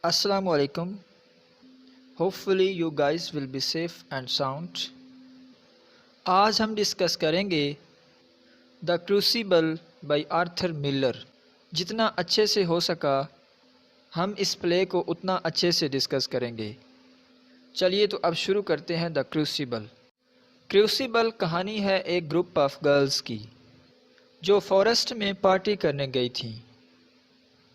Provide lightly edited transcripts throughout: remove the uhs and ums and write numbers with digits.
Assalamu alaikum. Hopefully you guys will be safe and sound. آج ہم discuss کریں گے دا کروسیبل بائی آرتھر ملر. جتنا اچھے سے ہو سکا ہم اس پلے کو اتنا اچھے سے ڈسکس کریں گے. چلیے تو اب شروع کرتے ہیں دا کروسیبل. کروسیبل کہانی ہے ایک گروپ آف گرلز کی جو فارسٹ میں پارٹی کرنے گئی تھیں.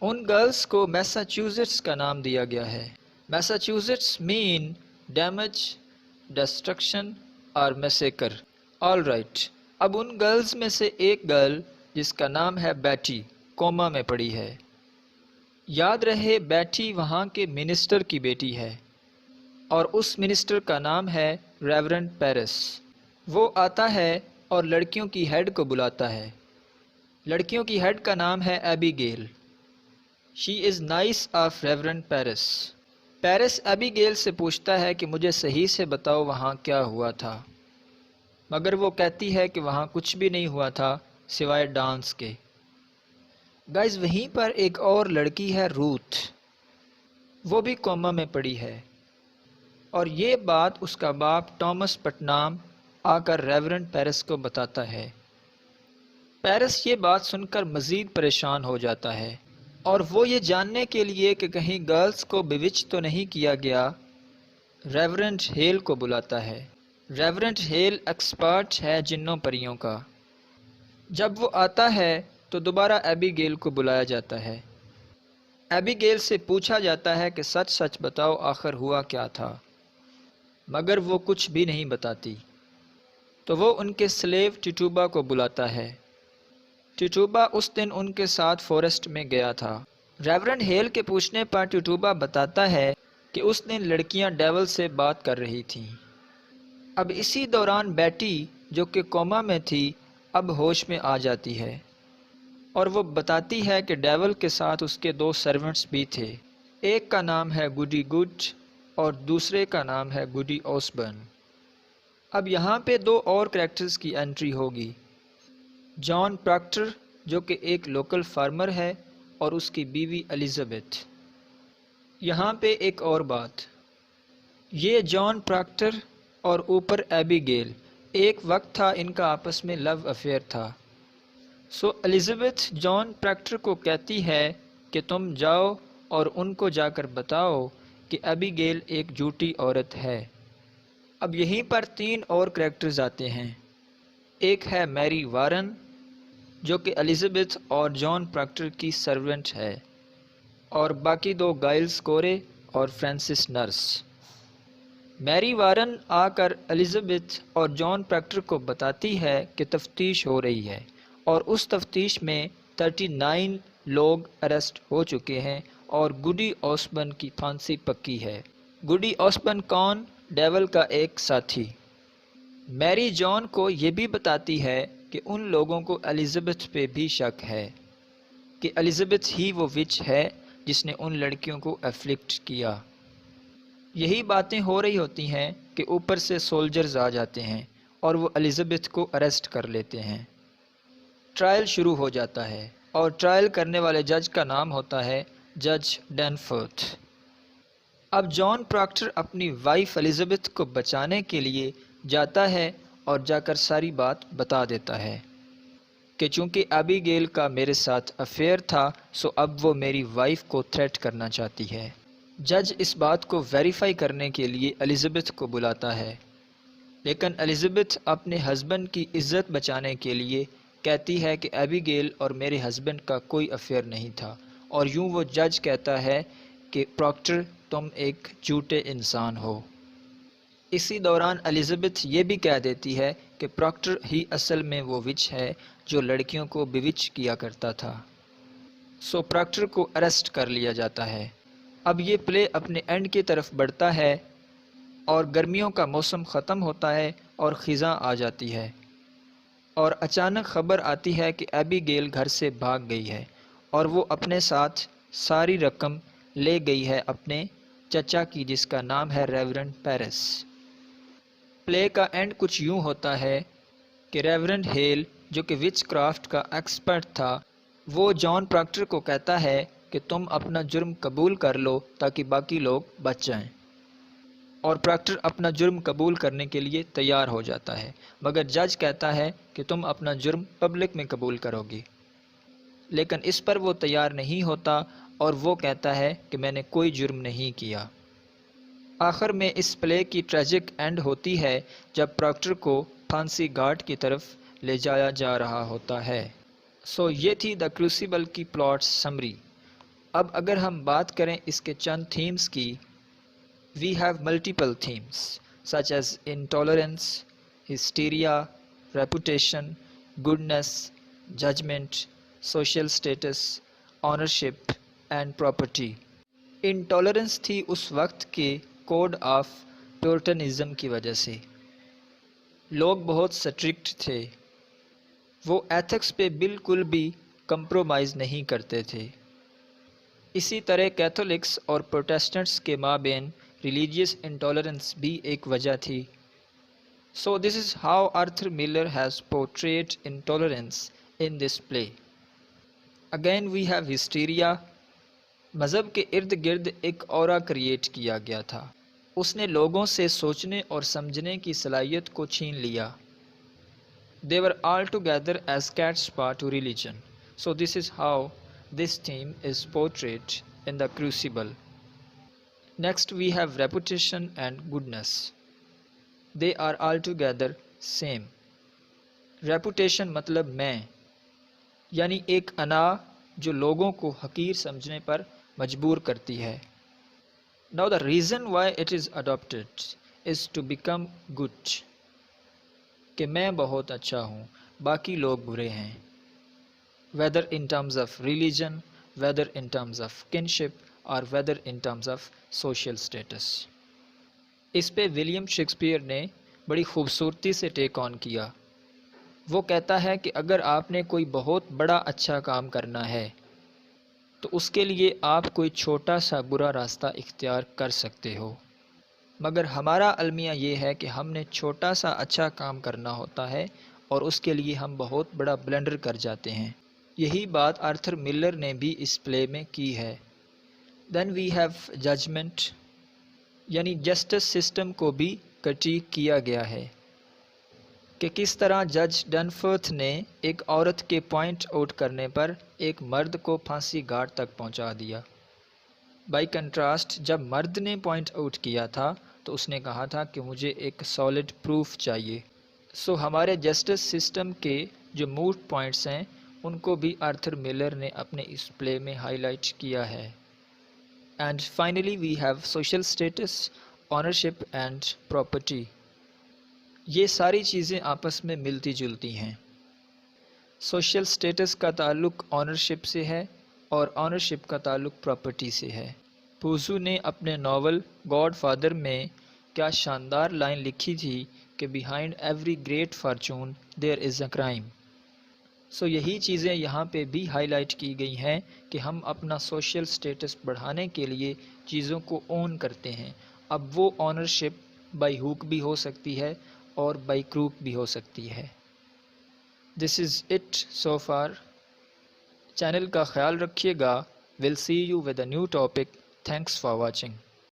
ان گرلز کو میساچیوسیٹس کا نام دیا گیا ہے. میساچیوسیٹس مین ڈیمیج، ڈسٹرکشن اور میسیکر. All right. اب ان گرلز میں سے ایک گرل جس کا نام ہے بیٹی کوما میں پڑی ہے. یاد رہے بیٹی وہاں کے منسٹر کی بیٹی ہے اور اس منسٹر کا نام ہے ریورنڈ پیرس. وہ آتا ہے اور لڑکیوں کی ہیڈ کو بلاتا ہے. لڑکیوں کی ہیڈ کا نام ہے Abigail. She is niece of Reverend Parris. Parris Abigail سے پوچھتا ہے کہ مجھے صحیح سے بتاؤ وہاں کیا ہوا تھا، مگر وہ کہتی ہے کہ وہاں کچھ بھی نہیں ہوا تھا سوائے ڈانس کے. گائز وہیں پر ایک اور لڑکی ہے روتھ، وہ بھی کوما میں پڑی ہے اور یہ بات اس کا باپ ٹامس پٹنام آ کر ریورنڈ پیرس کو بتاتا ہے. پیرس یہ بات سن کر مزید پریشان ہو جاتا ہے اور وہ یہ جاننے کے لیے کہ کہیں گرلز کو بیوچ تو نہیں کیا گیا ریورنڈ ہیل کو بلاتا ہے. ریورنڈ ہیل ایکسپرٹ ہے جنوں پریوں کا. جب وہ آتا ہے تو دوبارہ ایبی گیل کو بلایا جاتا ہے. ایبی گیل سے پوچھا جاتا ہے کہ سچ سچ بتاؤ آخر ہوا کیا تھا، مگر وہ کچھ بھی نہیں بتاتی. تو وہ ان کے سلیو ٹیٹوبا کو بلاتا ہے. ٹیٹوبا اس دن ان کے ساتھ فارسٹ میں گیا تھا. ریورنڈ ہیل کے پوچھنے پر ٹیٹوبا بتاتا ہے کہ اس دن لڑکیاں ڈیول سے بات کر رہی تھیں. اب اسی دوران بیٹی جو کہ کوما میں تھی اب ہوش میں آ جاتی ہے اور وہ بتاتی ہے کہ ڈیول کے ساتھ اس کے 2 سرونٹس بھی تھے. ایک کا نام ہے گوڈی گڈ اور دوسرے کا نام ہے گوڈی اوسبرن. اب یہاں پہ 2 اور کریکٹرز کی انٹری ہوگی. جان پراکٹر جو کہ ایک لوکل فارمر ہے اور اس کی بیوی الزبتھ. یہاں پہ ایک اور بات، یہ جان پراکٹر اور اوپر ایبی گیل ایک وقت تھا ان کا آپس میں لو افیئر تھا. سو الزبتھ جان پراکٹر کو کہتی ہے کہ تم جاؤ اور ان کو جا کر بتاؤ کہ ایبی گیل ایک جھوٹی عورت ہے. اب یہیں پر 3 اور کریکٹرز آتے ہیں. ایک ہے میری وارن جو کہ الزبتھ اور جان پراکٹر کی سرونٹ ہے اور باقی 2 گائلز کورے اور فرانسس نرس. میری وارن آ کر الزبتھ اور جان پراکٹر کو بتاتی ہے کہ تفتیش ہو رہی ہے اور اس تفتیش میں 39 لوگ اریسٹ ہو چکے ہیں اور گوڈی اوسبرن کی پھانسی پکی ہے. گوڈی اوسبرن کون؟ ڈیول کا ایک ساتھی. میری جان کو یہ بھی بتاتی ہے کہ ان لوگوں کو الزبتھ پہ بھی شک ہے کہ الزبتھ ہی وہ وچ ہے جس نے ان لڑکیوں کو افلکٹ کیا. یہی باتیں ہو رہی ہوتی ہیں کہ اوپر سے سولجرز آ جاتے ہیں اور وہ الزبتھ کو اریسٹ کر لیتے ہیں. ٹرائل شروع ہو جاتا ہے اور ٹرائل کرنے والے جج کا نام ہوتا ہے جج ڈینفورتھ. اب جان پراکٹر اپنی وائف الزبتھ کو بچانے کے لیے جاتا ہے اور جا کر ساری بات بتا دیتا ہے کہ چونکہ ایبی گیل کا میرے ساتھ افیئر تھا سو اب وہ میری وائف کو تھریٹ کرنا چاہتی ہے. جج اس بات کو ویریفائی کرنے کے لیے الزبتھ کو بلاتا ہے، لیکن الزبتھ اپنے ہسبینڈ کی عزت بچانے کے لیے کہتی ہے کہ ایبی گیل اور میرے ہسبینڈ کا کوئی افیئر نہیں تھا اور یوں وہ جج کہتا ہے کہ پراکٹر تم ایک جھوٹے انسان ہو. اسی دوران الزبتھ یہ بھی کہہ دیتی ہے کہ پراکٹر ہی اصل میں وہ وچ ہے جو لڑکیوں کو بیوچ کیا کرتا تھا. سو پراکٹر کو اریسٹ کر لیا جاتا ہے. اب یہ پلے اپنے اینڈ کی طرف بڑھتا ہے اور گرمیوں کا موسم ختم ہوتا ہے اور خزاں آ جاتی ہے اور اچانک خبر آتی ہے کہ ایبی گیل گھر سے بھاگ گئی ہے اور وہ اپنے ساتھ ساری رقم لے گئی ہے اپنے چچا کی جس کا نام ہے ریورنڈ پیرس. پلے کا اینڈ کچھ یوں ہوتا ہے کہ ریورنڈ ہیل جو کہ وچ کرافٹ کا ایکسپرٹ تھا وہ جان پراکٹر کو کہتا ہے کہ تم اپنا جرم قبول کر لو تاکہ باقی لوگ بچ جائیں، اور پراکٹر اپنا جرم قبول کرنے کے لیے تیار ہو جاتا ہے، مگر جج کہتا ہے کہ تم اپنا جرم پبلک میں قبول کرو گی، لیکن اس پر وہ تیار نہیں ہوتا اور وہ کہتا ہے کہ میں نے کوئی جرم نہیں کیا۔ آخر میں اس پلے کی ٹریجک اینڈ ہوتی ہے جب پراکٹر کو پھانسی گھاٹ کی طرف لے جایا جا رہا ہوتا ہے۔ یہ تھی دا کروسیبل کی پلاٹ سمری۔ اب اگر ہم بات کریں اس کے چند تھیمز کی، we have multiple themes such as intolerance, hysteria, reputation, goodness, judgment, social status, ownership and property. Intolerance تھی اس وقت کے کوڈ آف پیورٹنزم کی وجہ سے۔ لوگ بہت سٹرکٹ تھے، وہ ایتھکس پہ بالکل بھی کمپرومائز نہیں کرتے تھے۔ اسی طرح کیتھولکس اور پروٹیسٹنٹس کے مابین ریلیجیس انٹالرنس بھی ایک وجہ تھی۔ This is how Arthur Miller has portrayed intolerance in this play. Again we have hysteria. مذہب کے ارد گرد ایک اورا کریٹ کیا گیا تھا، اس نے لوگوں سے سوچنے اور سمجھنے کی صلاحیت کو چھین لیا۔ They were all together as cat's paw to religion. This is how this theme is portrayed in the Crucible. Next we have reputation and goodness. They are altogether same. Reputation مطلب میں، یعنی ایک انا جو لوگوں کو حقیر سمجھنے پر مجبور کرتی ہے۔ Now the reason why it is adopted is to become good. کہ میں بہت اچھا ہوں، باقی لوگ برے ہیں۔ whether in terms of religion, whether in terms of kinship or whether in terms of social status. اس پہ ولیم شیکسپیئر نے بڑی خوبصورتی سے ٹیک آن کیا۔ وہ کہتا ہے کہ اگر آپ نے کوئی بہت بڑا اچھا کام کرنا ہے تو اس کے لیے آپ کوئی چھوٹا سا برا راستہ اختیار کر سکتے ہو، مگر ہمارا المیہ یہ ہے کہ ہم نے چھوٹا سا اچھا کام کرنا ہوتا ہے اور اس کے لیے ہم بہت بڑا بلنڈر کر جاتے ہیں۔ یہی بات آرتھر ملر نے بھی اس پلے میں کی ہے۔ دین وی ہیو ججمنٹ، یعنی جسٹس سسٹم کو بھی کرٹیک کیا گیا ہے کہ کس طرح جج ڈنفرتھ نے ایک عورت کے پوائنٹ آؤٹ کرنے پر ایک مرد کو پھانسی گھاٹ تک پہنچا دیا۔ بائی کنٹراسٹ جب مرد نے پوائنٹ آؤٹ کیا تھا تو اس نے کہا تھا کہ مجھے ایک سالڈ پروف چاہیے۔ ہمارے جسٹس سسٹم کے جو موٹ پوائنٹس ہیں ان کو بھی آرتھر ملر نے اپنے اس پلے میں ہائی لائٹ کیا ہے۔ And finally we have social status, ownership and property. یہ ساری چیزیں آپس میں ملتی جلتی ہیں۔ سوشل اسٹیٹس کا تعلق آنرشپ سے ہے اور آنرشپ کا تعلق پراپرٹی سے ہے۔ پوزو نے اپنے ناول گاڈ فادر میں کیا شاندار لائن لکھی تھی کہ behind every great fortune there is a crime. یہی چیزیں یہاں پہ بھی ہائی لائٹ کی گئی ہیں کہ ہم اپنا سوشل سٹیٹس بڑھانے کے لیے چیزوں کو اون کرتے ہیں۔ اب وہ آنرشپ بائی ہوک بھی ہو سکتی ہے اور بائی کروک بھی ہو سکتی ہے۔ This is it so far. Channel کا خیال رکھیے گا۔ Will see you with a new topic. Thanks for watching.